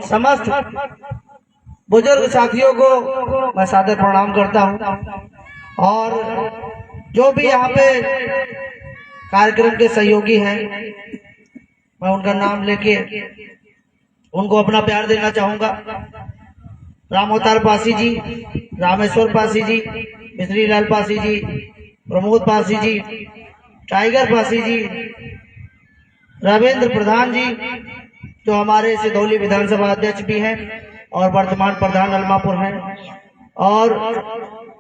समस्त बुजुर्ग साथियों को मैं सादर प्रणाम करता हूं और जो भी यहाँ पे कार्यक्रम के सहयोगी हैं मैं उनका नाम लेके उनको अपना प्यार देना चाहूंगा। रामोतार पासी जी, रामेश्वर पासी जी, मिश्री लाल पासी जी, प्रमोद पासी जी, टाइगर पासी जी, रविंद्र प्रधान जी जो हमारे सिधौली विधानसभा अध्यक्ष भी हैं और वर्तमान प्रधान अलमापुर हैं, और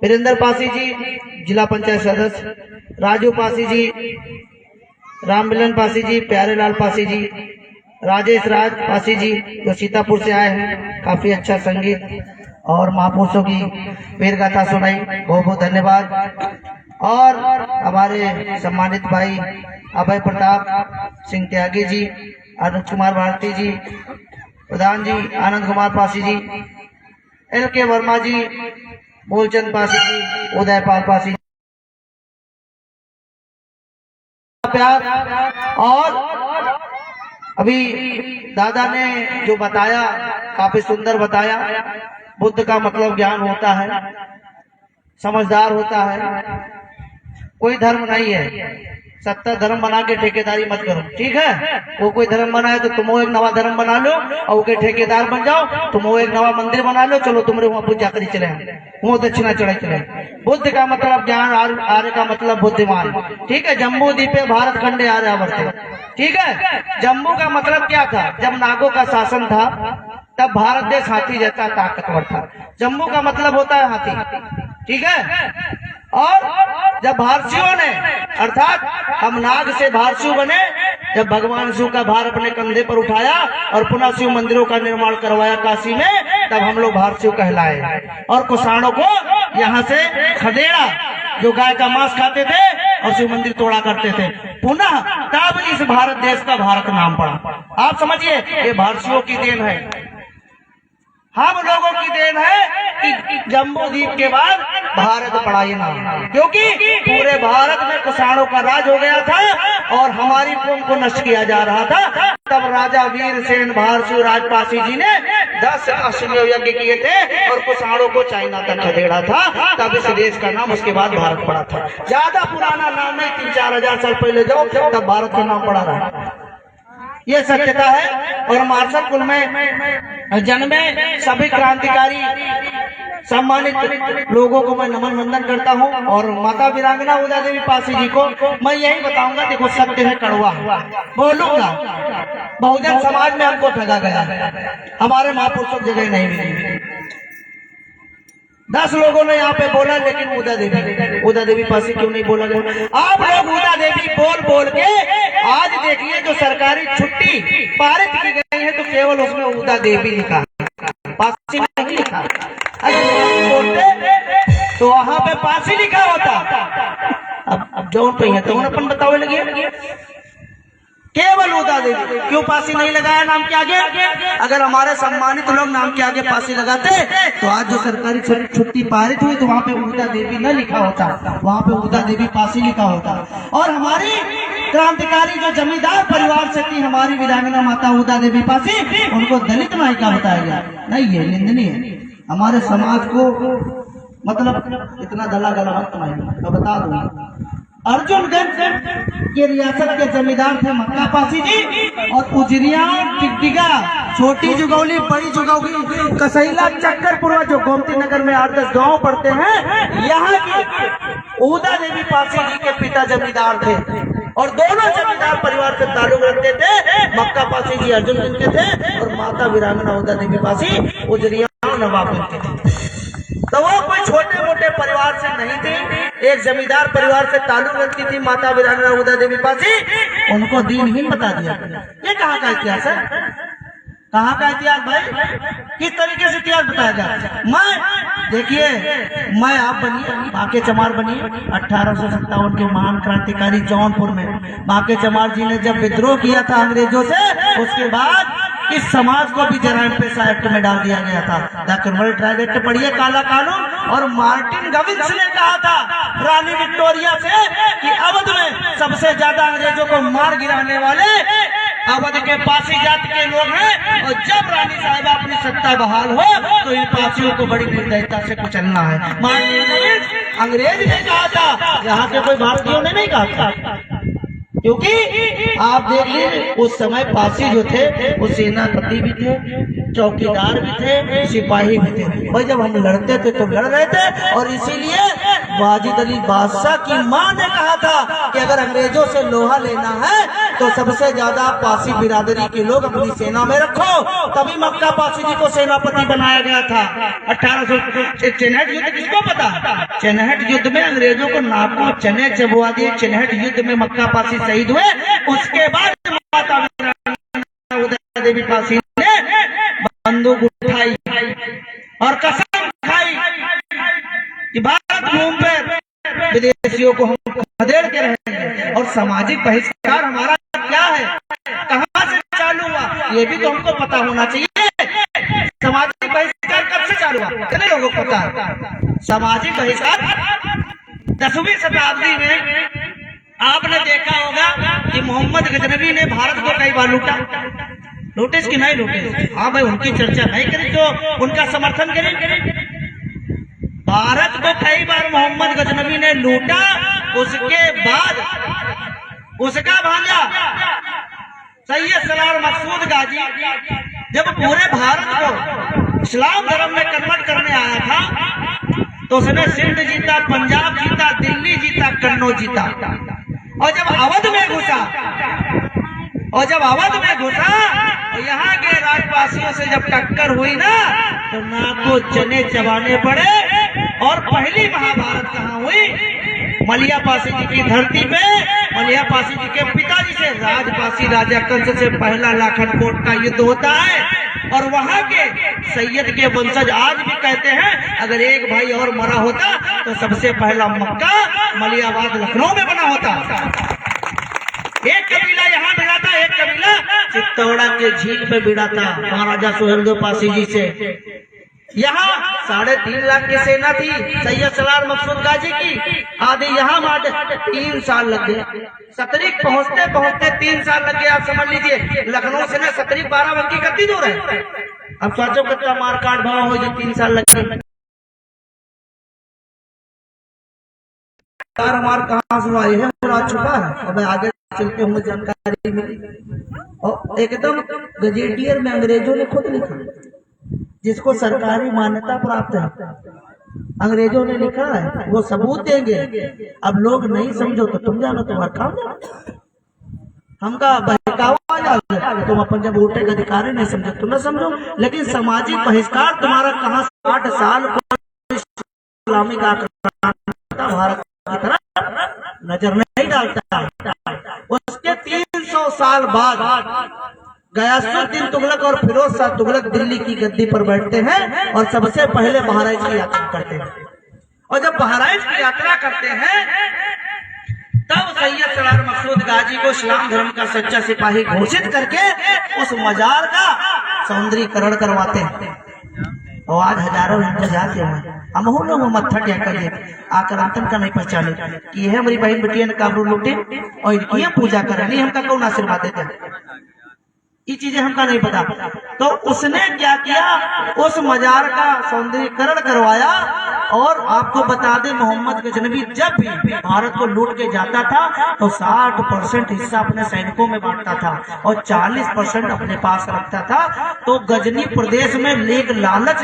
वीरेंद्र पासी जी जिला पंचायत सदस्य, राजू पासी जी, राम मिलन पासी जी, प्यारे लाल पासी जी, राजेश राज पासी जी जो सीतापुर से आए हैं, काफी अच्छा संगीत और महापुरुषों की वीर गाथा सुनाई, बहुत बहुत धन्यवाद। और हमारे सम्मानित भाई अभय प्रताप सिंह त्यागी जी, अनुज कुमार भारती जी, प्रधान जी आनंद कुमार पासी जी, LK वर्मा जी, मूलचंद पासी जी, उदय पाल पासी जी, प्यार। और अभी दादा ने जो बताया काफी सुंदर बताया, बुद्ध का मतलब ज्ञान होता है, समझदार होता है, कोई धर्म नहीं है, सत्ता धर्म बना के ठेकेदारी मत करो, ठीक है। वो कोई धर्म बनाए तो तुम एक नवा धर्म बना लो और उसके ठेकेदार बन जाओ, तुम एक नवा मंदिर बना लो, चलो तुमरे वहां पूजा करी चले, वो दक्षिणा चढ़े चले। बुद्ध का मतलब ज्ञान, आर्य का मतलब बुद्धिमान, ठीक है। जम्बू द्वीपे भारत खंडे आर्यावर्ते, ठीक है। जम्बू का मतलब क्या था, जब नागों का शासन था तब भारत देश हाथी जैसा ताकतवर था, जम्बू का मतलब होता है हाथी, ठीक है। और जब भारतीयों ने अर्थात हम नाग से भारतीय बने, जब भगवान शिव का भार अपने कंधे पर उठाया और पुनः शिव मंदिरों का निर्माण करवाया काशी में, तब हम लोग भारतीय कहलाए। और कुषाणों को यहाँ से खदेड़ा, जो गाय का मांस खाते थे और शिव मंदिर तोड़ा करते थे, पुनः तब इस भारत देश का भारत नाम पड़ा। आप समझिए ये भारतीयों की देन है, हम लोगों की देन है कि जम्बू द्वीप के बाद भारत पड़ा ये नाम, क्योंकि पूरे भारत में कुषाणों का राज हो गया था और हमारी कौम को नष्ट किया जा रहा था। तब राजा वीरसेन भारती राजपासी जी ने 10 अश्वमेध यज्ञ किए थे और कुषाणों को चाइना तक खदेड़ा था, तब इस देश का नाम उसके बाद भारत पड़ा था। ज्यादा पुराना नाम नहीं, 3-4 हजार साल पहले जाओ तब भारत का नाम पड़ा रहा, ये सत्यता है। और मार्शल कुल में जन्मे सभी क्रांतिकारी सम्मानित लोगों को मैं नमन वंदन करता हूं, और माता वीरांगना उदा देवी पासी जी को मैं यही बताऊंगा, देखो सत्य है कड़वा, बोलूंगा। बहुजन समाज में हमको ठगा गया, हमारे महापुरुषों की जगह नहीं मिली। 10 लोगों ने यहाँ पे बोला, लेकिन उदा देवी पासी क्यों नहीं बोला गया? आप लोग उदा देवी बोल बोल के आज देखिए जो सरकारी छुट्टी पारित की गई है तो केवल उसमें उदा देवी लिखा, पासी नहीं लिखा। अगर बोलते तो वहां पे पासी लिखा होता। अब जौन पे है तो अपन बतावे लगे, केवल उदा देवी क्यों पासी नहीं लगाया नाम के आगे? अगर हमारे सम्मानित लोग नाम के आगे पासी लगाते तो आज जो सरकारी छुट्टी पारित हुई तो वहाँ पे उदा देवी न लिखा होता, वहाँ पे उदा देवी पासी लिखा होता। और हमारी क्रांतिकारी जो जमींदार परिवार से थी हमारी वीरांगना माता उदा देवी पासी, उनको दलित नायिका बताया गया, नहीं ये निंदनीय है। हमारे समाज को मतलब इतना गला गला मत नहीं, मैं बता दूंगा। अर्जुनगंज के रियासत के जमींदार थे मक्का पासी जी, और उजरिया, टिकटिका, छोटी जुगौली, बड़ी जुगौली, कसैला, चक्करपुरा जो गोमती नगर में 8-10 गांव पड़ते हैं, यहाँ की उदा देवी पासी जी के पिता जमींदार थे और दोनों जमींदार परिवार से ताल्लुक रखते थे। मक्का पासी जी अर्जुनगंज के थे और माता वीरांगना उदा देवी पासी उजरिया नवाबगंज के थे। तो वो कोई छोटे मोटे परिवार से नहीं थी, एक जमींदार परिवार से ताल्लुक रखती थी माता वीरांगना उदा देवी पासी, उनको दीनहीन बता दिया। ये कहाँ का इतिहास है? कहाँ का इतिहास भाई? किस तरीके से इतिहास बताया जाए? मैं देखिए, मैं आप बनिए, बांके चमार बनिए, 1857 के महान क्रांतिकारी जौनपुर में बांके चमार जी ने जब विद्रोह किया था अंग्रेजों से, उसके बाद इस समाज को भी जराइम पेशा एक्ट में डाल दिया गया था। द क्रिमिनल ट्रायल एक्ट पढ़िए, काला कानून। और मार्टिन गविन्स ने कहा था रानी विक्टोरिया से कि अवध में सबसे ज्यादा अंग्रेजों को मार गिराने वाले अवध के पासी जात के लोग हैं, और जब रानी साहिबा अपनी सत्ता बहाल हो तो इन पासियों को बड़ी निर्दयता से कुचलना है। माननीय अंग्रेज ने कहा था, यहाँ के कोई भारतीयों ने नहीं कहा था, क्योंकि आप देख लीजिए उस समय पासी जो थे वो सेनापति भी थे, चौकीदार भी थे, सिपाही भी थे। भाई जब हम लड़ते थे तो लड़ रहे थे, और इसीलिए वाजिद अली बादशाह की मां ने कहा था कि अगर अंग्रेजों से लोहा लेना है तो सबसे ज्यादा पासी बिरादरी के लोग अपनी सेना में रखो। तभी मक्का पासी जी को सेनापति बनाया गया था। 1800 चिन्हट युद्ध किसको पता? चिन्हट युद्ध में अंग्रेजों को नाकों चने चबवा दिए। चिन्हट युद्ध में मक्का पासी शहीद हुए। उसके बाद माता उदय देवी पासी ने बंदूक उठाई और कसम खाई कि भारत भूमि पर विदेशियों को हम खदेड़ के रहेंगे। और सामाजिक बहिष्कार हमारा क्या है, कहाँ से चालू हुआ, ये भी तो हमको पता होना चाहिए। सामाजिक बहिष्कार कब से चालू हुआ, कितने लोगों को पता है? सामाजिक बहिष्कार 10वीं शताब्दी में आपने देखा होगा कि मोहम्मद गजनबी ने भारत को कई बार लूटा। लूटे कि नहीं लूटे? हाँ भाई, उनकी चर्चा नहीं करी तो उनका समर्थन करें। भारत को कई बार मोहम्मद गजनबी ने लूटा। उसके बाद उसका भांजा सैयद सलार मकसूद गाजी जब पूरे भारत को इस्लाम धर्म में कन्वर्ट करने आया था तो उसने सिंध जीता, पंजाब जीता, दिल्ली जीता, कन्नौज जीता। और जब अवध में घुसा और यहाँ के राजवासियों से जब टक्कर हुई ना तो नाको चने चबाने पड़े। और पहली महाभारत कहाँ हुई? मलिया पासी जी की धरती पे। मलिया पासी जी के पिताजी से राजपासी राजा कंस से पहला लाखन कोट का युद्ध होता है। और वहाँ के सैयद के वंशज आज भी कहते हैं अगर एक भाई और मरा होता तो सबसे पहला मक्का मलियाबाद लखनऊ में बना होता। एक कबीला यहाँ भिड़ा था, एक कबीला चित्तौड़ा के झील पे भिड़ा था महाराजा सुहेलदेव पासी जी से। यहाँ 3.5 लाख की सेना थी सैयद सलार मकसूद गाजी की। आधे यहाँ माटे 3 साल लग गए। सतरिक पहुँचते 3 साल लग गए। आप समझ लीजिए लखनऊ से ना सतरिक 12 बंकी कितनी दूर है। अब सोचो कितना मार काट भाव हो जो 3 साल लग गए। मार कहाँ से आई है पूरा छुपा है। अब आगे चलते हुए जानकारी मिली और एकदम गजेटियर में अंग्रेजों ने खुद लिखा, जिसको सरकारी मान्यता प्राप्त है, अंग्रेजों ने लिखा है, वो सबूत देंगे। अब लोग नहीं समझो तो तुम जानो, तुम्हारा काम जानो। हमका बहकावा जाओ तुम अपन जब वोटे का अधिकार नहीं समझो तुम न समझो। लेकिन सामाजिक बहिष्कार तुम्हारा कहाँ 60 साल इस्लामिक आक्रमण भारत की तरफ नजर नहीं डालता। उसके 300 साल बाद गयासुद्दीन तुगलक और फिरोज शाह तुगलक दिल्ली की गद्दी पर बैठते हैं और सबसे पहले बहराइच की यात्रा करते हैं। और जब बहराइच की यात्रा करते हैं तब सैयद सलार मकसूद गाजी को इस्लाम धर्म का सच्चा सिपाही घोषित करके उस मजार का सौंदर्यीकरण करवाते हैं। और आज हजारों इंतजार के हुए हम लोग मत्था टेक कर आकर अंतन का नहीं पहचाने कि यह हमारी बहन बेटियां ने काबरू लूटे और इनकी पूजा करें, हमका कौन आशीर्वाद देते हैं, ये चीजें हमका नहीं पता। तो उसने क्या किया, उस मजार का सौंदर्यीकरण करवाया। और आपको बता दें मोहम्मद गजनबी जब भी भारत को लूट के जाता था तो 60% हिस्सा अपने सैनिकों में बांटता था और 40% अपने पास रखता था। तो गजनी प्रदेश में एक लालच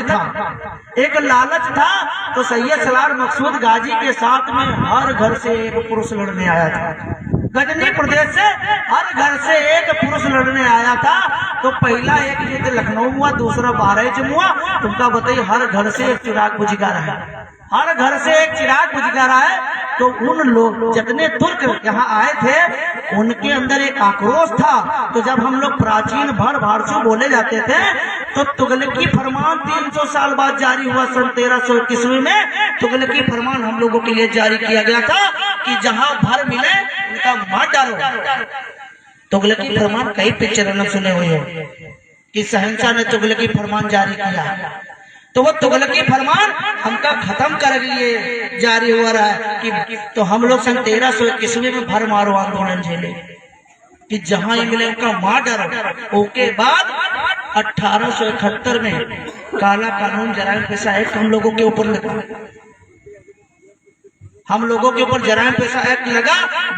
था तो सैयद सलार मकसूद गाजी के साथ में हर घर से एक पुरुष लड़ने आया था। गजनी प्रदेश से हर घर से एक पुरुष लड़ने आया था। तो पहला एक युद्ध लखनऊ हुआ, दूसरा बहराइच हुआ। तुमका बताइए हर घर से एक चिराग बुझगा रहा है, हर घर से एक चिराग बुझगा रहा है। तो उन लोग जितने तुर्क यहाँ आए थे उनके अंदर एक आक्रोश था। तो जब हम लोग प्राचीन भारसू बोले जाते थे तो तुगलकी फरमान 300 साल बाद जारी हुआ। सन 1321 में तुगलकी फरमान हम लोगों के लिए जारी किया गया था कि जहां भर मिले उनका मार डालो। तुगलकी फरमान कई पिक्चर में सुने हुए हो कि शहंशाह ने तुगलकी फरमान जारी किया। तो वो तुगलकी फरमान हमका खत्म कर लिए जारी हो रहा है कि तो हम लोग सन 1321 में भर मारो आंदोलन झेले। कि जहां इंग्लैंड का मर्डर ओके बाद 1871 में काला कानून जराइम पेशा एक्ट हम लोगों के ऊपर लगा, हम लोगों के ऊपर जराइम पेशा एक्ट लगा,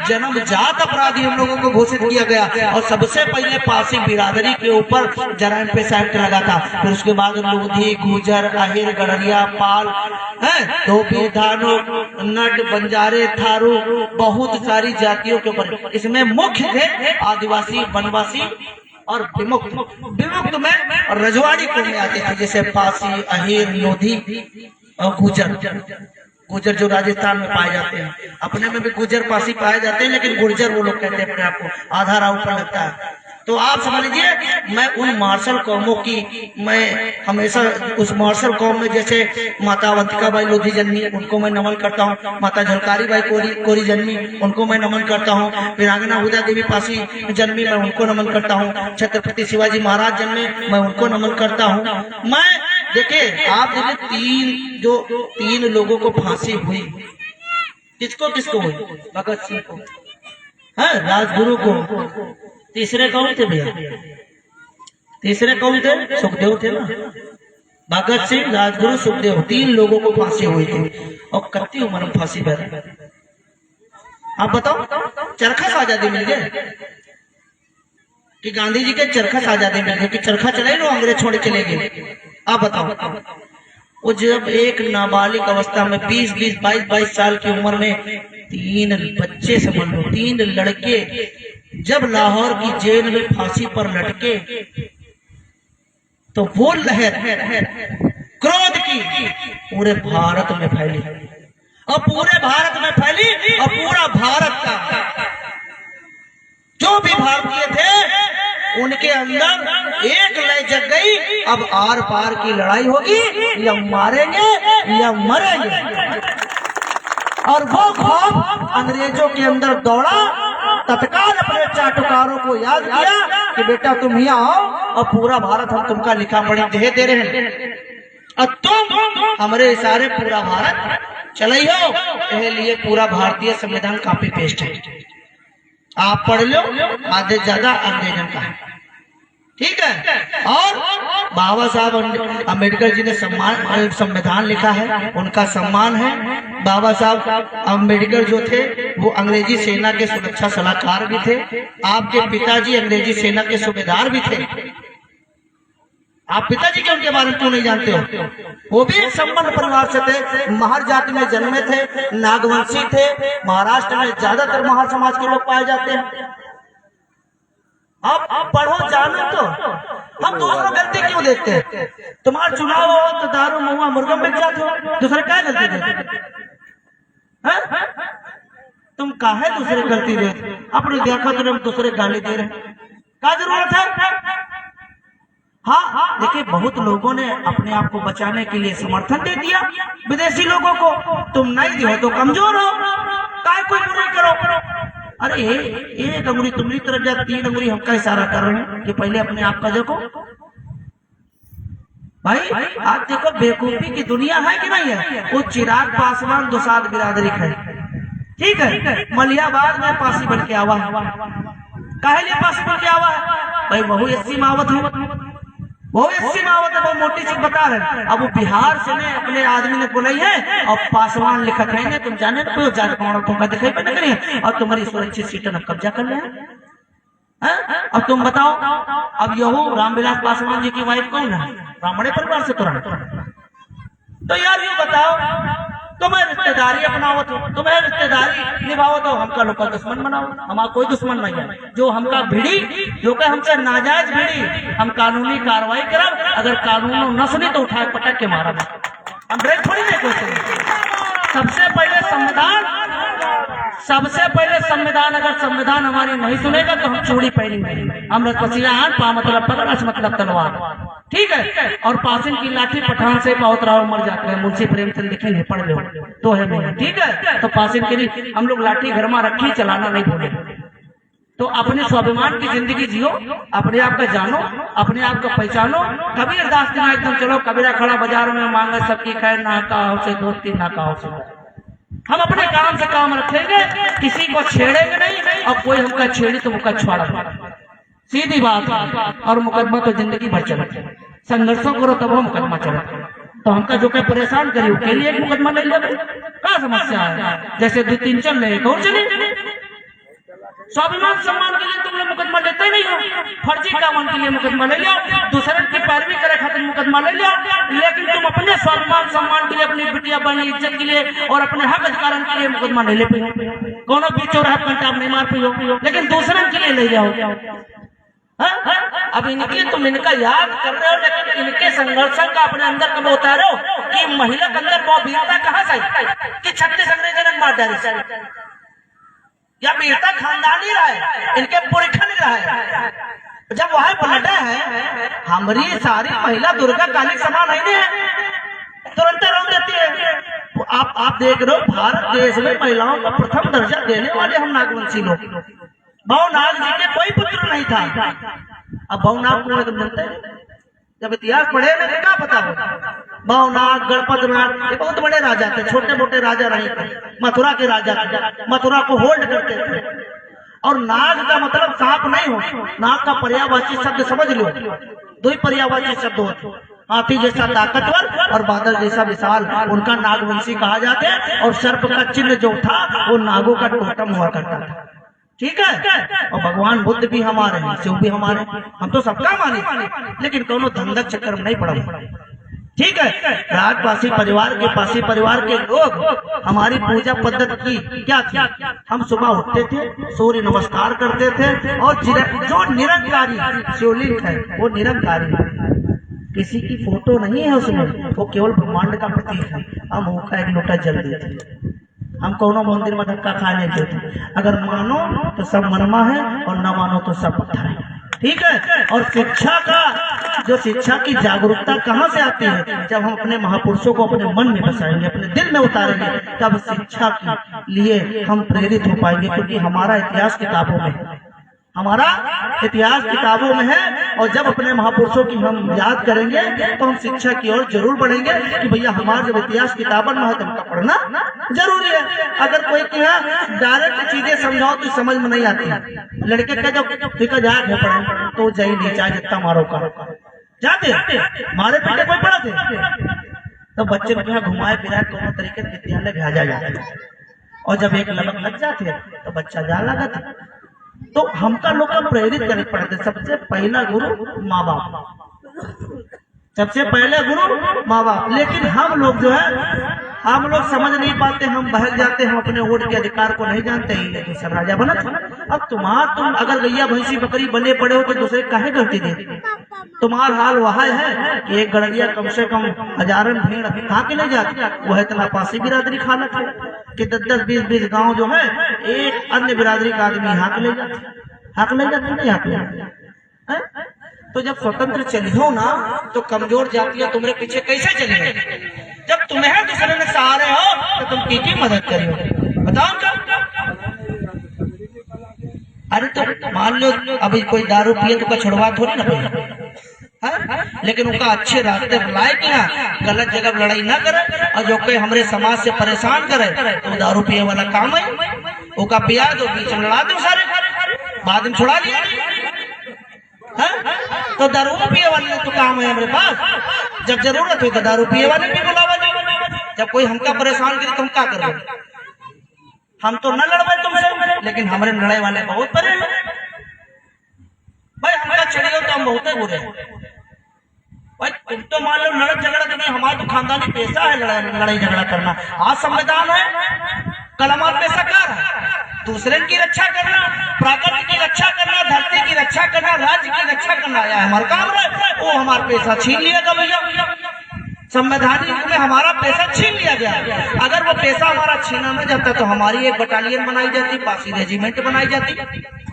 जन्मजात अपराधी हम लोगों को घोषित किया गया। और सबसे पहले पारसी बिरादरी के ऊपर जराइम पेशा एक्ट लगा था। फिर उसके बाद लोधी, गुजर, अहिर, गड़रिया, पाल, धोबी, धानो, नट, बंजारे, थारू, बहुत सारी जातियों के ऊपर। इसमें मुख्य थे आदिवासी, वनवासी और विमुक्त। विमुक्त में रजवाड़ी कौमें आती थी, जैसे पासी, अहिर, लोधी और गुजर। गुजर जो राजस्थान में पाए जाते हैं, अपने में भी गुजर पासी पाए जाते हैं, लेकिन गुर्जर वो लोग कहते हैं अपने आप को, आधा राव ऊपर लगता है। तो आप समझ लीजिए, मैं उन मार्शल कौमों की, मैं हमेशा उस मार्शल कौम में जैसे माता अवंतिका बाई लोधी जन्मी, उनको मैं नमन करता हूँ। माता झलकारी बाई कोरी जन्मी, उनको मैं नमन करता हूँ। वीरांगना हुदा देवी पासी जन्मी, मैं उनको नमन करता हूँ। छत्रपति शिवाजी महाराज जन्मे, मैं उनको नमन करता हूँ। मैं देखिए, आप देखिए, तीन लोगों को फांसी हुई, किसको किसको हुई? भगत सिंह को, राजगुरु को। तीसरे कौन थे भैया? तीसरे कौन थे? सुखदेव थे ना। भगत सिंह, राजगुरु, सुखदेव, तीन लोगों को फांसी हुई थी। और कितनी उम्र में फांसी पे? आप बताओ, चरखस आजादी मिल गए कि गांधी जी के चरखस आजादी मिल गए कि चरखा चले लो अंग्रेज छोड़ चले गए? आप बताओ। वो जब एक नाबालिग अवस्था में 22 साल की उम्र में तीन बच्चे, समझ लो 3 लड़के, जब लाहौर की जेल में फांसी पर लटके, तो वो लहर क्रोध की पूरे भारत में फैली, और पूरे भारत में फैली, और पूरा भारत का जो भी भारतीय थे उनके अंदर एक लय जग गई, अब आर पार की लड़ाई होगी, या मारेंगे या मरेंगे। और वो खौफ अंग्रेजों के अंदर दौड़ा। तत्काल अपने चाटुकारों को याद किया कि बेटा तुम यहाँ आओ, और पूरा भारत हम तुमका लिखा पढ़ी दे रहे हैं, और तुम हमारे इशारे पूरा भारत चले हो। यह लिए पूरा भारतीय संविधान कॉपी पेस्ट है, आप पढ़ लो, आधे ज्यादा अंग्रेजन का है, ठीक है। और बाबा साहब अम्बेडकर जी ने संविधान लिखा है, उनका सम्मान है। बाबा साहब अम्बेडकर जो थे वो अंग्रेजी सेना के सुरक्षा सलाहकार भी थे। आपके पिताजी अंग्रेजी सेना के सूबेदार भी थे। आप पिताजी के उनके बारे में क्यों नहीं जानते हो? वो भी एक संपन्न परिवार से थे, महर जाति में जन्मे थे, नागवंशी थे। महाराष्ट्र में ज्यादातर महार समाज के लोग पाए जाते हैं। अब पढ़ो, जानो, तो हम दूसरों गलती क्यों देखते हैं? तुम्हारा चुनाव हो तो दारू महुआ मुर्गम बेच जाते हो, दूसरे क्या गलती देते? तुम काहे दूसरे गलती देते? अपनी देखा तो दूसरे गाली दे रहे, क्या जरूरत है? हाँ, देखिए, बहुत लोगों ने अपने आप को बचाने के लिए समर्थन दे दिया विदेशी लोगों को। तुम नहीं हो तो कमजोर हो, काय कोई बुराई करो। अरे एक अंगुली तुम्हारी तरफ जा, 3 अंगुली हमका इशारा कर रहे हैं कि पहले अपने आप का देखो। भाई आज देखो, बेवकूफी की दुनिया है कि नहीं है? वो चिराग पासवान दुसाद बिरादरी है, ठीक है, मलियाबाद में पासी बन के आवा है। काहे लिए पासी बन के आवा है? भाई बहु एससी मावत है, वो एससी मावत है, वो मोटी चीज बता रहे। अब वो बिहार से ने अपने आदमी ने बोलाई है, और पासवान लिखा है, तुम जाने ना कोई जात तुमका दिखाई पे नहीं, और तुम्हारी सुरक्षित सीटों में कब्जा कर लिया। अब तुम बताओ, अब यहो रामविलास पासवान जी की वाइफ कौन है? ब्राह्मणे परिवार से तो यार ये बताओ, तुम्हें रिश्तेदारी अपनाओ, तुम्हें रिश्तेदारी निभाओ, तो हमका लोकल दुश्मन बनाओ। हमारा कोई दुश्मन नहीं है। जो हमका भिड़ी, जो कि हमसे नाजायज भिड़ी, हम कानूनी कार्रवाई करब। अगर कानून न सुनी तो उठा पटक के मारा, हम ब्रेक थोड़ी नहीं। सबसे पहले संविधान, अगर संविधान हमारी नहीं सुनेगा तो हम चूड़ी पहनेंगे। हम रसपसियान, पा मतलब पकड़, रस मतलब तलवार, ठीक है। और पासिंग की लाठी पठान से बहुत राव मर जाते हैं, मुंशी प्रेमचंद लिखे नहीं, पढ़ लो तो है मेरा, ठीक है। तो पासिंग के लिए हम लोग लाठी घर में रखी, चलाना नहीं भूले। तो अपने स्वाभिमान की जिंदगी जियो, अपने आप का जानो, अपने आप का पहचानो। कबीर दास दिन एकदम चलो, कबीरा खड़ा बाजार में मांगे सबकी खैर, ना कहो से दोस्ती, ना कहो से हम अपने काम से काम रखेंगे, किसी को छेड़ेंगे नहीं, और कोई हमका छेड़े तो मुका छुड़ा, सीधी बात। और मुकदमा तो जिंदगी भर चला, संघर्षों करो तब वो मुकदमा चला। तो हमका जो क्या परेशान करी उसके लिए एक मुकदमा ले लिया, क्या समस्या है? जैसे 2-3 चल रहे और चले, स्वाभिमान सम्मान के लिए तुम लोग मुकदमा लेते नहीं हो, फर्जी कामों के लिए मुकदमा ले लिया, दूसरे की पैरवी करे खातिर मुकदमा ले लिया, लेकिन तुम अपने स्वाभिमान सम्मान के लिए, अपनी बिटिया बहनी इज्जत के लिए और अपने हक अधिकार के लिए मुकदमा ले ले पियो, कोनो भी चौराहा पंजाब नहीं मार पियो, लेकिन दूसरे के लिए ले जाओ। अब इनकी तुम इनका याद कर रहे हो, लेकिन इनके संघर्षों का अपने अंदर कब उतारो कि महिला के अंदर वो वीरता कहाँ से कि 36 अंग्रेजों ने मार डाली, या वीरता खानदानी रहा है, इनके पुरखा नहीं रहा है। जब वह पलटा है, हमारी सारी महिला दुर्गा काली समान है, तुरंत रोक देती है। तो आप देख रहे हो, भारत देश में महिलाओं को प्रथम दर्जा देने वाले हम नागवंशी लोग। बहुनाग जी के कोई पुत्र नहीं था। अब बहुनाग को तुम जानते हैं, जब इतिहास पढ़े ना क्या पता हो, बहुनाग गणपत नाग ये बहुत बड़े राजा थे, छोटे मोटे राजा नहीं थे, मथुरा के राजा, मथुरा को होल्ड करते थे। और नाग का मतलब सांप नहीं हो, नाग का पर्यायवाची शब्द समझ लो, 2 पर्यायवाची शब्द होते, हाथी जैसा ताकतवर और बादल जैसा विशाल, उनका नागवंशी कहा जाता है। और सर्प का चिन्ह जो था वो नागों का टोटम हुआ करता था, ठीक है। और भगवान बुद्ध भी हमारे हैं, शिव भी हमारे, हम तो सबका माने, लेकिन दोनों धंधक चक्कर में नहीं पड़ा, ठीक है। राजपासी परिवार के पासी परिवार के लोग हमारी पूजा पद्धति की क्या थी, हम सुबह उठते थे, सूर्य नमस्कार करते थे, और जो निरंकारी शिवलिंग है वो निरंकारी है, किसी की फोटो नहीं है उसमें, वो केवल ब्रह्मांड का प्रतीक है। हम मुँह एक लोटा जल देते, हम कोनो मंदिर में धक्का खाने देते, अगर मानो तो सब मनमा है और न मानो तो सब पत्थर है, ठीक है। और शिक्षा का जो शिक्षा की जागरूकता कहाँ से आती है, जब हम अपने महापुरुषों को अपने मन में बसाएंगे, अपने दिल में उतारेंगे, तब शिक्षा के लिए हम प्रेरित हो पाएंगे। क्योंकि हमारा इतिहास किताबों में है, हमारा इतिहास किताबों में है, और जब अपने महापुरुषों की हम याद करेंगे तो हम शिक्षा की ओर जरूर बढ़ेंगे कि भैया हमारा जब इतिहास किताबों में है तो हमको पढ़ना जरूरी है। अगर कोई डायरेक्ट चीजें समझाओ तो समझ में नहीं आती, लड़के का जब ठीक है जाए पढ़े तो जाई नहीं, चाहे जितना मारो का जाते मारे पीटे कोई पढ़ा थे, तो बच्चे को घुमाए फिराए दोनों तरीके से विद्यालय भेजा जाता है, और जब एक ललक लग जाते तो बच्चा जा लगा था। तो हमका लोग का प्रेरित करने पड़ते, सबसे पहला गुरु माँ बाप, सबसे पहले गुरु माँ बाप। लेकिन हम लोग जो है, हम लोग समझ नहीं पाते, हम बहक जाते, हम अपने वोट के अधिकार को नहीं जानते, ये दूसरा राजा बना। अब तुम अगर गैया भैंसी बकरी बने पड़े हो तो दूसरे काहे गलती दे, तुम्हारा हाल वह है कि एक गड़िया कम से कम हजारन भीड़ खा के ले जाती, वह इतना पासी बिरादरी खा लेते कि 10-20 गांव जो है एक अन्य बिरादरी का आदमी हाक ले जाते नहीं हाक ले जाते। तो जब स्वतंत्र चलियो ना तो कमजोर जातियां तुम्हारे पीछे कैसे चलेंगे, जब तुम्हें दूसरे ने सहारे हो तो तुम की मदद करियो, बताओ क्या? अरे तो मान लो अभी कोई दारू पिए तो छुड़वा थोड़ी ना पड़ेगा, लेकिन उनका अच्छे रास्ते बुलाए कि हाँ गलत जगह लड़ाई ना करे, और जो कोई हमारे समाज से परेशान करे तो दारू पिए वाला काम है, उनका पिया दो, बीच में लड़ा दो, सारे बाद में छुड़ा लिया। तो दारू पिए वाले तो काम है हमारे पास, जब जरूरत हो तो दारू पिए वाले भी बुलावा जाए। जब कोई हमका परेशान करे तो हम क्या करें, हम तो न लड़वाए तुमसे, लेकिन हमारे लड़ाई वाले बहुत परे भाई, हमका चढ़ियो तो हम बहुत बुरे भाई। तुम तो मान लो लड़क झगड़ा तो नहीं, हमारा तो खानदानी पेशा है लड़ाई झगड़ा करना। आज संविधान है, कल हमारा पेशा कर दूसरे की रक्षा करना, प्रकृति की रक्षा करना, धरती की रक्षा करना, राज्य की रक्षा करना आया है हमारा काम है। वो हमारा पैसा छीन लिया भैया, संवैधानिक में हमारा पैसा छीन लिया गया। अगर वो पैसा हमारा छीना न जाता तो हमारी एक बटालियन बनाई जाती, पासी रेजिमेंट बनाई जाती।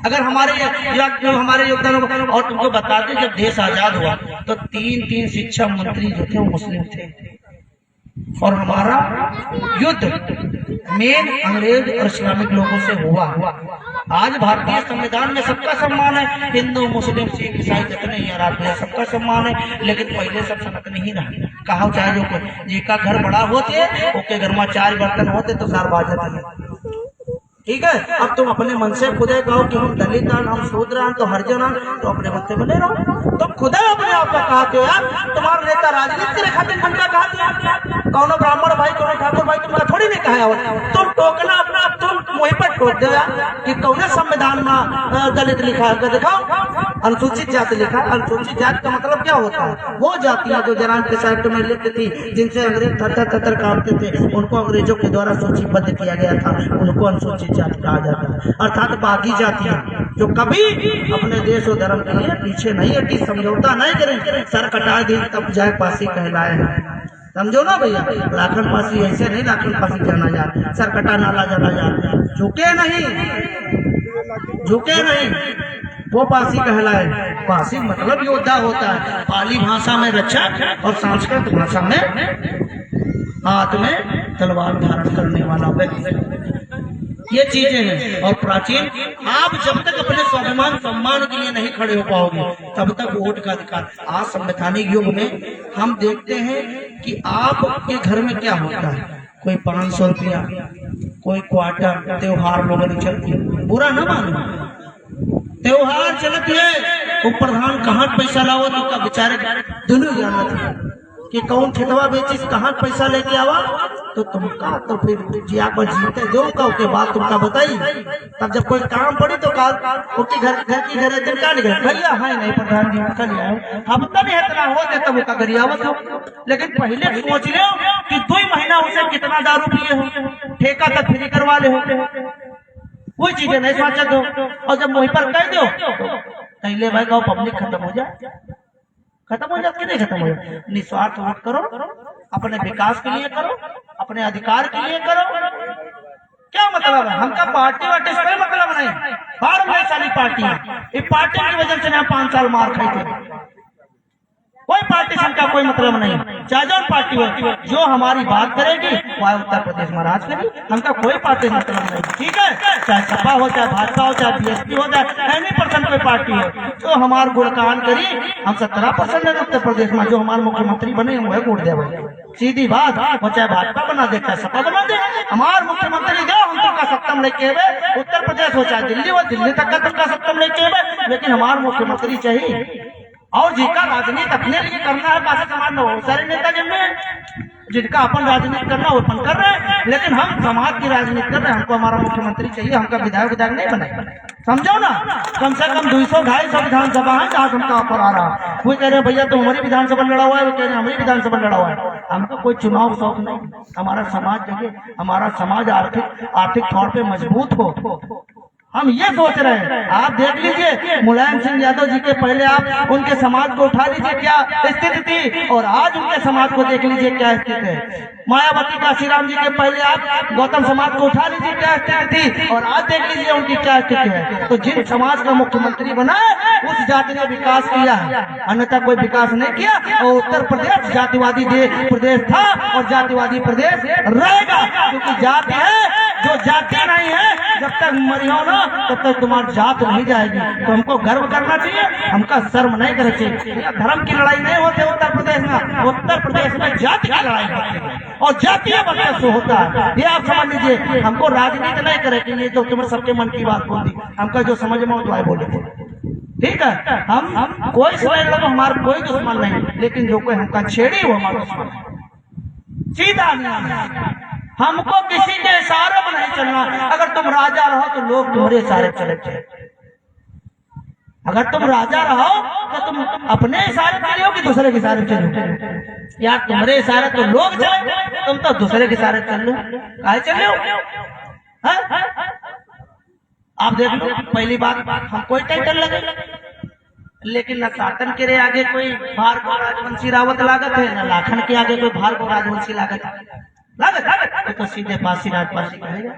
अगर हमारे योगदान। और तुमको बताते जब देश आजाद हुआ तो 3 शिक्षा मंत्री जो थे वो मुस्लिम थे, और हमारा युद्ध मेन अंग्रेज और इस्लामिक लोगों से हुआ। आज भारतीय संविधान में सबका सम्मान है, हिंदू मुस्लिम सिख ईसाई जितने ही आराध्य सबका सम्मान है। लेकिन पहले सब सनातन ही रहा, कहा चाहे जो कोई जिसका घर बड़ा होते ओके घर में 4 बर्तन होते तो सार बाजत है। ठीक है, अब तुम अपने मन से खुदे कहो कि हम दलित हैं, हम शूद्र हैं, तो हरिजन हैं, तो अपने मन से बने रहो। तुम खुदे अपने आप का कहते हो यार, तुम्हारा नेता राजनीति के खातिर तुमका कहते कौनो ब्राह्मण भाई कौनो ठाकुर भाई तुमका थोड़ी नहीं कहा हो। तुम टोकना अपना तुम वहीं पर ठोक दो यार कि कौने संविधान में दलित लिखा है, दिखाओ। अनुसूचित जाति लिखा, अनुसूचित जाति का मतलब क्या होता है? वो जातियां जो जरान के साइड में लिखती थी, जिनसे अंग्रेज थर काटते थे, उनको अंग्रेजों के द्वारा सूचीबद्ध किया गया था, उनको अनुसूचित जाति कहा जाता है। अर्थात बाकी जातियां जो कभी अपने देश और धर्म के लिए पीछे नहीं हटी, समझौता नहीं करें, सर कटा दी तब जाए पासी कहलाए हैं। समझो ना भैया, लाखन पासी ऐसे नहीं लाखन पासी जाना जाता, सर कटा नाला जाना जाता, झुके नहीं वो पासी कहलाए। पासी मतलब योद्धा होता है, पाली भाषा में रक्षक और संस्कृत भाषा में हाथ में तलवार धारण करने वाला व्यक्ति। ये चीजें हैं। और प्राचीन आप जब तक अपने स्वाभिमान सम्मान के लिए नहीं खड़े हो पाओगे तब तक वोट का अधिकार। आज संवैधानिक युग में हम देखते हैं कि आपके घर में क्या होता है, कोई 500 रुपया, कोई क्वार्टर, त्योहार लोगों चलती है, बुरा न मानो, त्योहार चलती है, वो प्रधान कहाँ पैसा लाओ तो बेचारे दोनों जाना था कि कौन खेतवा बेचिस कहाँ पैसा लेके आवा, तो तुमका तो फिर जिया पर जीते दो का उसके बाद तुमका बताई। तब जब कोई काम पड़ी तो काल उसकी घर की घर दिन का निकल भैया है नहीं प्रधान जी उनका लिया हम तो नहीं इतना होते तब उसका गरियावत हो। लेकिन पहले सोच ले कि 2 महीना उसे कितना दारू पिए हो, ठेका तक फ्री करवा ले हो, कोई चीजें नहीं सोचते हो। और जब वहीं पर कह दो पहले भाई गाँव पब्लिक खत्म हो जाए, खत्म हो जाती नहीं खत्म हो जाए। निस्वार्थ वोट करो, अपने विकास के लिए करो, अपने अधिकार के लिए करो। क्या मतलब है? हमका पार्टी वार्टी से कोई मतलब नहीं, बार में सारी पार्टी इस पार्टी की वजह से 5 साल मार खाई थे। कोई पार्टी से का कोई मतलब नहीं, चाहे जो पार्टी हो, जो हमारी बात करेगी वह उत्तर प्रदेश में राज करेगी, हमका कोई पार्टी मतलब नहीं। ठीक है, चाहे सपा हो, चाहे भाजपा हो, चाहे बीएसपी हो, चाहे एनी परसेंट कोई पार्टी हो, जो हमारे गुणगान करी। हम 17% उत्तर प्रदेश में जो हमारे मुख्यमंत्री बने वह वोट दे, सीधी बात। वो चाहे भाजपा बना दे, चाहे सपा बना दे, हमारे मुख्यमंत्री दे हम तुमका सत्तम लेके उत्तर प्रदेश हो चाहे दिल्ली हो, दिल्ली तक का तुमका सत्तम लेके, लेकिन हमारे मुख्यमंत्री चाहिए। और जिनका राजनीति अपने लिए करना है, पास समाज में बहुत सारे नेता जिनमें जिनका अपन राजनीति करना वो अपन कर रहे हैं, लेकिन हम समाज की राजनीति कर रहे हैं। हमको हमारा मुख्यमंत्री चाहिए, हमका विधायक नहीं बने। समझो ना, कम से कम 200-250 विधानसभा है जहाँ हमका ऑफर आ रहा है। वो कह रहे हैं भैया तो हमारी विधानसभा लड़ा हुआ है, वो कह रहे हैं हमारी विधानसभा लड़ा हुआ है। हमको कोई चुनाव शौक नहीं, हमारा समाज चाहिए, हमारा समाज आर्थिक तौर पर मजबूत हो। हम ये सोच रहे हैं। आप देख लीजिए मुलायम सिंह यादव जी के पहले आप उनके समाज को उठा लीजिए क्या स्थिति थी, और आज उनके समाज को देख लीजिए क्या स्थिति है। मायावती काशीराम जी के पहले आप गौतम समाज को उठा लीजिए क्या स्थिति थी, और आज देख लीजिए उनकी क्या स्थिति है। तो जिन समाज का मुख्यमंत्री बना उस जाति ने विकास किया है, अन्यथा कोई विकास नहीं किया। और उत्तर प्रदेश जातिवादी प्रदेश था और जातिवादी प्रदेश रहेगा, क्योंकि जाति है, जो जाति नहीं है जब तक मरी हो ना तब तक तुम्हारी जात नहीं जाएगी। तो हमको गर्व करना चाहिए, हमका शर्म नहीं करना चाहिए। धर्म की लड़ाई नहीं होती उत्तर प्रदेश में, उत्तर प्रदेश में जाति की लड़ाई होती है और जातीय वर्चस्व होता है। ये आप समझ लीजिए। हमको राजनीति नहीं करेगी, ये तो तुम्हें सबके मन की बात बोल दी, हमका जो समझ में जो है बोले। ठीक है, हम कोई समझ लो हमारा कोई दुश्मन नहीं, लेकिन जो कोई हमका छेड़ी वो हमारा दुश्मन है। सीधा नहीं, हमको किसी के इशारे पर नहीं चलना। अगर तुम राजा रहो तो लोग तुम्हारे इशारे चले। अगर तुम राजा रहो तो तुम अपने इशारे चले हो कि दूसरे के इशारे चलो, या तुम्हारे इशारे तो लोग चले, तुम तो दूसरे के इशारे चल लो। काहे चल लो? आप देख लो, पहली बात हम कोई टाइटल लगे, लेकिन न सातन के रे आगे कोई भार्गव राजवंशी रावत लागत है, न लाखन के आगे कोई भार्गव राजवंशी लागत है। तो सीधे पासी राजपासी कहेगा।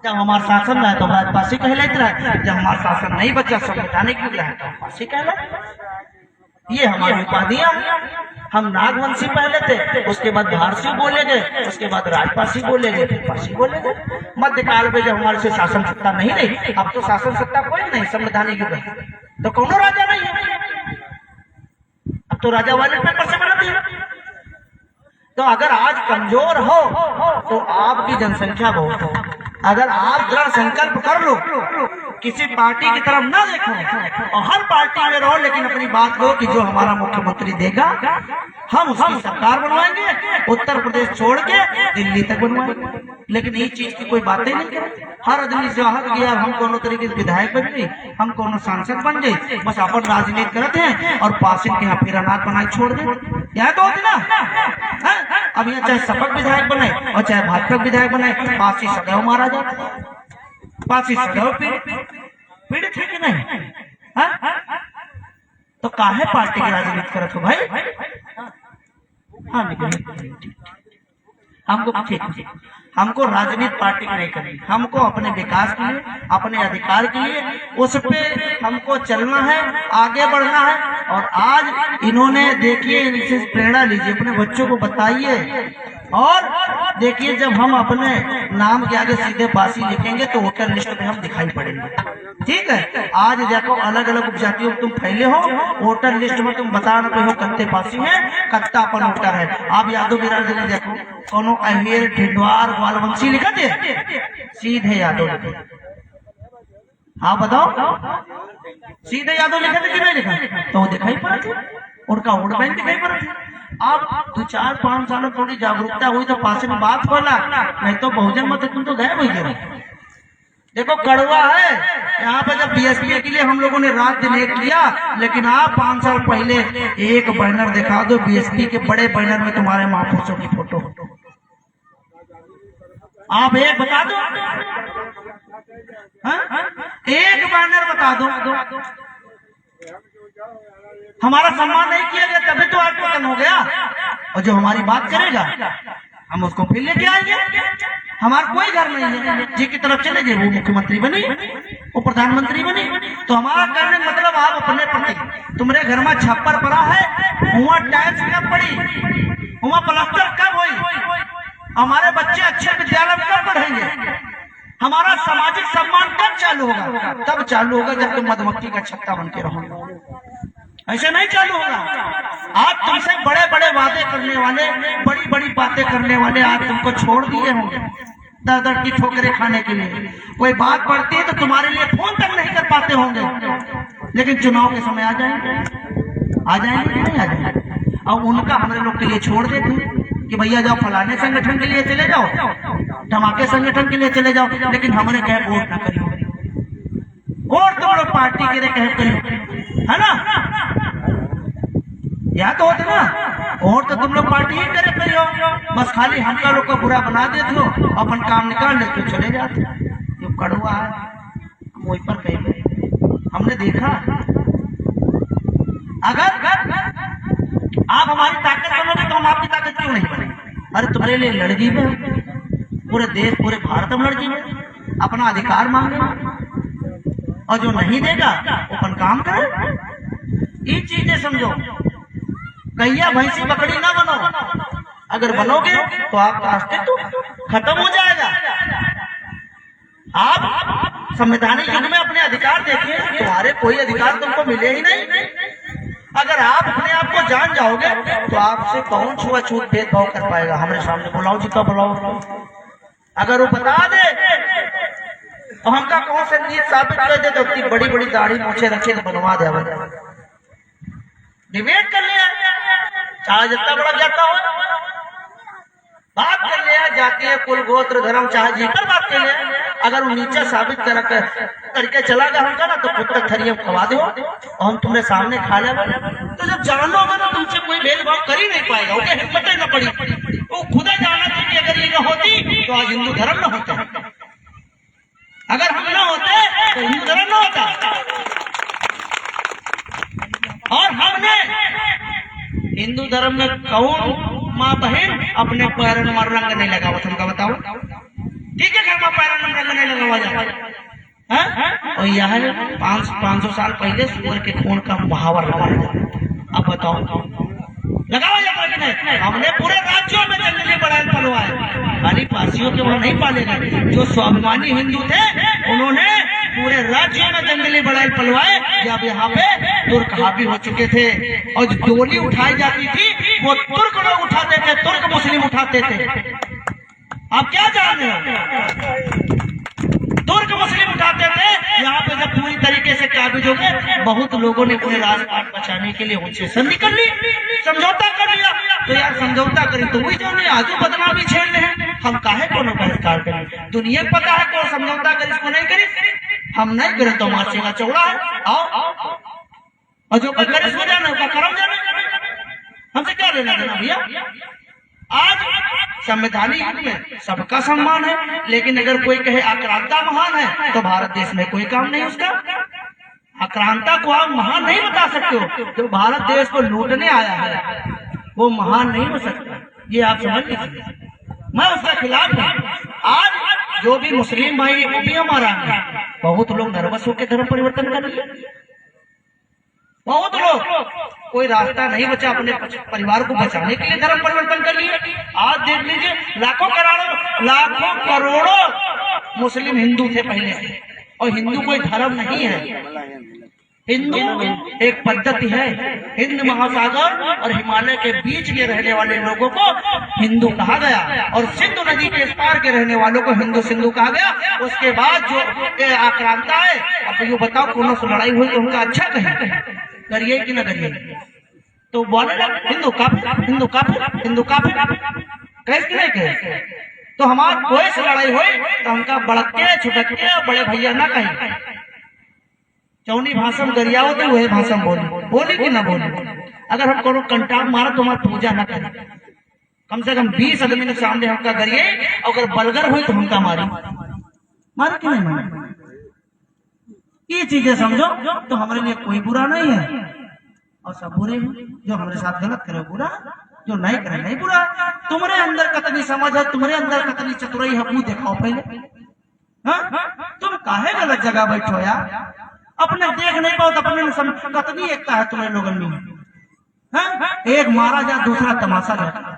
जब हमारा शासन में है तो राजपासी कहलाते रहे, जब हमारा शासन नहीं बचा संवैधानिक युग है तो पासी कहलाते। ये हमारी उपाधियां। हम नागवंशी पहले थे, उसके बाद भारसी बोले गए, उसके बाद राजपासी बोले गए, फिर पारसी बोले गए। मध्यकाल में जब हमारे से शासन सत्ता नहीं रही, अब तो शासन सत्ता कोई नहीं, संवैधानिक युग है, तो कौनो राजा नहीं है। अब तो राजा वाले पेपर से बना दिया। तो अगर आज कमजोर हो तो आपकी जनसंख्या बहुत हो, अगर आप दृढ़ संकल्प कर लो, किसी पार्टी की तरफ ना देखो और हर पार्टी में रहो, लेकिन अपनी बात लो कि जो हमारा मुख्यमंत्री देगा हम उसकी सरकार बनवाएंगे, उत्तर प्रदेश छोड़ के दिल्ली तक बनवाएंगे। लेकिन ये चीज की कोई बातें नहीं करे। हर आदमी चाहत गया हम कोनो तरीके से विधायक बन गई, हम कोनो सांसद बन गए, बस अपन राजनीति करते हैं और पासिंग के यहाँ फिर अनाथ बनाए छोड़ दे। यहाँ तो होती ना है? अब यहाँ चाहे सपक विधायक बने और चाहे भाजपा विधायक बने, फांसी सदैव मारा जाता, फांसी सदैव पीड़ित है कि नहीं? तो काहे पार्टी की राजनीति करत हो भाई? हाँ हमको राजनीति पार्टी नहीं करनी, हमको अपने विकास के लिए, अपने अधिकार के लिए उस पे हमको चलना है, आगे बढ़ना है। और आज इन्होंने देखिए, इनसे प्रेरणा लीजिए, अपने बच्चों को बताइए और देखिए जब हम अपने नाम के आगे सीधे पासी लिखेंगे तो वोटर लिस्ट में हम दिखाई पड़ेंगे। ठीक है, आज देखो अलग अलग उपजातियों तुम फैले हो, वोटर लिस्ट में तुम बता रहे हो कत्ते पासी है, कत्ता अपन वोटर है। आप यादव बिरादरी में देखो, कोनो अहिर ढिंडवार ग्वालवंशी लिखा थे, सीधे यादव लिखे। हाँ बताओ, सीधे यादव लिखे थे कि नहीं लिखा? तो दिखाई पड़ा थे, उनका वोट बैंक दिखाई पड़ा था। अब 2-4-5 साल में थोड़ी जागरूकता हुई तो पास में बात खोला, नहीं तो बहुजन मत तुम तो गायब हो गए। देखो कड़वा है, यहाँ पे जब बीएसपी के लिए हम लोगों ने रात दिन एक किया, लेकिन आप 5 साल पहले एक बैनर दिखा दो बीएसपी के बड़े बैनर में तुम्हारे महापुरुषों की फोटो, आप एक बता दो, एक बैनर बता दो। हमारा सम्मान नहीं किया गया तभी तो आज पतन हो गया, और जो हमारी बात करेगा हम उसको फिर लेके आएंगे। हमारा कोई घर नहीं है, जी की तरफ चले गए वो मुख्यमंत्री बनी, वो प्रधानमंत्री बनी। तो हमारा कहने मतलब आप अपने पति, तुम्हारे घर में छप्पर पड़ा है, वहाँ टाइल्स कब पड़ी, वहाँ प्लास्टर कब हुई, हमारे बच्चे अच्छे विद्यालय में कब पढ़ेंगे, हमारा सामाजिक सम्मान कब चालू होगा? तब चालू होगा जब तुम मधुमक्खी का छत्ता बन के रहोगे, ऐसे नहीं चालू होगा। आज तुमसे बड़े बड़े वादे करने वाले, बड़ी बड़ी बातें करने वाले आज तुमको छोड़ दिए होंगे दर दर की ठोकरें खाने के लिए। कोई बात पड़ती है तो तुम्हारे लिए फोन तक नहीं कर पाते होंगे, लेकिन चुनाव के समय आ जाएंगे कि नहीं आ जाएंगे। और उनका हमारे लोग के लिए छोड़ देते हैं कि भैया जाओ फलाने संगठन के लिए चले जाओ, धमाके संगठन के लिए चले जाओ, लेकिन हमने कहे वोट ना करियो, वोट तो लोग पार्टी के लिए कहे करियो, है ना? या तो होते ना, और तो तुम लोग पार्टी ही करे करियो, बस खाली हमका लोग को बुरा बना देते हो, अपन काम निकाल लेते हो, चले जाते। जो कड़वा है हम वही पर कहेंगे, हमने देखा। अगर आप हमारी ताकत बनोगे तो हम आपकी ताकत क्यों नहीं बनेंगे? अरे तुम्हारे लिए लड़की में पूरे देश, पूरे भारत में लड़की में अपना अधिकार मांगे, और जो नहीं देगा वो अपन काम करे। ये चीजें समझो, कहिया भैंसी बकरी ना बनो, अगर बनोगे तो आपका अस्तित्व खत्म हो जाएगा। आप संवैधानिक युग में अपने अधिकार देखिए, तुम्हारे कोई अधिकार तुमको मिले ही नहीं। अगर आप अपने आप को जान जाओगे तो आपसे कौन छुआछूत भेदभाव कर पाएगा? हमारे सामने बुलाओ, जितना बुलाओ, अगर वो बता दे तो हमका कौन से नीयत साबित कर दे तो उतनी बड़ी बड़ी दाढ़ी मूछे रखे तो बनवा दे, डिबेट कर लिया, चाहे जितना बड़ा जाता हो, बात कर लिया, जातीय कुल गोत्र धर्म चाहे जीकर बात कर लिया। अगर वो नीचा साबित करके चला गया हमका ना, तो खुद तक थरिया खवा दो और हम तुम्हारे सामने खा लेगा। तो जब जानोगे ना तुमसे कोई भेदभाव कर ही नहीं पाएगा, उनके हिम्मत ही न पड़ी, वो खुदा जाना था कि अगर ये न होती तो आज हिंदू धर्म न होता, अगर हम न होते तो हिंदू धर्म न होता। और हमने हिंदू धर्म में कौन माँ बहन अपने पैरों में रंग नहीं लगावा, तुमका बताओ? ठीक है, घर में पैरों में रंग नहीं लगावा जाता, और यह 500 साल पहले सूअर के खून का बहावर लगाया जाता। अब बताओ लगाओ यात्रा कि नहीं? हमने पूरे राज्यों में जंगली बड़ैल पलवाए, खाली पारसियों के वहां नहीं पाले गए। जो स्वाभिमानी हिंदू थे उन्होंने पूरे राज्यों में जंगली बड़ैल पलवाए। जब यहाँ पे तुर्क हावी हो चुके थे और जो डोली उठाई जाती थी वो तुर्क लोग उठाते थे, तुर्क मुस्लिम उठाते थे। आप क्या जान रहे हो? तुर्क मुस्लिम उठाते थे। यहाँ पे जब पूरी तरीके से काबिज हो गए, बहुत लोगों ने अपने राजपाट बचाने के लिए उनसे संधि कर ली, समझौता कर लिया। तो यार समझौता करी तो वही जो आजू बदनामी छेड़ रहे हैं, हम काहे को बहिष्कार करें? दुनिया को पता है कौन समझौता करी, इसको नहीं करी, हम नहीं करें तो मार्चेगा चौड़ा है। आओ और जो करे इसको जाना उसका करम जाना, हमसे क्या लेना देना भैया? आज संवैधानिक युग में सबका सम्मान है, लेकिन अगर कोई कहे आक्रांता महान है तो भारत देश में कोई काम नहीं उसका। आक्रांता को आप महान नहीं बता सकते हो। जो भारत देश को लूटने आया है वो महान नहीं हो सकता, ये आप समझ लीजिए। मैं उसके खिलाफ हूँ। आज जो भी मुस्लिम भाई भी हमारा है, बहुत लोग नर्वस होकर धर्म परिवर्तन कर लिए, बहुत लोग कोई रास्ता नहीं बचा अपने परिवार को बचाने के लिए धर्म परिवर्तन कर लिए। आज देख लीजिए लाखों करोड़ों मुस्लिम हिंदू थे पहले से, और हिंदू कोई धर्म नहीं है, हिंदू एक पद्धति है। हिंद महासागर और हिमालय के बीच के रहने वाले लोगों को हिंदू कहा गया, और सिंधु नदी के इस पार के रहने वालों को हिंदू सिंधु कहा गया। उसके बाद जो आक्रांता है, अब ये बताओ कौन सी लड़ाई हुई तो उनका अच्छा कहे, करिए कि न करिए? तो बोले ना हिंदू काफिर, हिंदू काफिर, हिंदू काफिर, कैसे कि नहीं कहे? तो हमारे कोई से लड़ाई हुई तो हमका बड़के छुटके बड़े भैया ना कहे। चौनी भाषण गरियाओ तो वही भाषण बोली कि ना बोली? अगर हम कोनो कंटाप मारा तो हमारी पूजा ना करें, कम से कम 20 आदमी के सामने हमका गरिए, अगर बलगर हुई तो हमका मारी कि नहीं मारी? ये चीजें समझो तो हमारे लिए कोई बुरा नहीं है, और सब बुरे हैं। जो हमारे साथ गलत करे बुरा, जो नहीं करे नहीं बुरा। तुम्हारे अंदर कतनी समझ है, तुम्हारे अंदर कतनी चतुराई है, वो दिखाओ पहले। हाँ, तुम काहे गलत जगह बैठो यार? अपने देख नहीं पाओ तो अपने कतनी एकता है तुम्हारे लोगों में। हाँ? एक मारा जा दूसरा तमाशा जाता,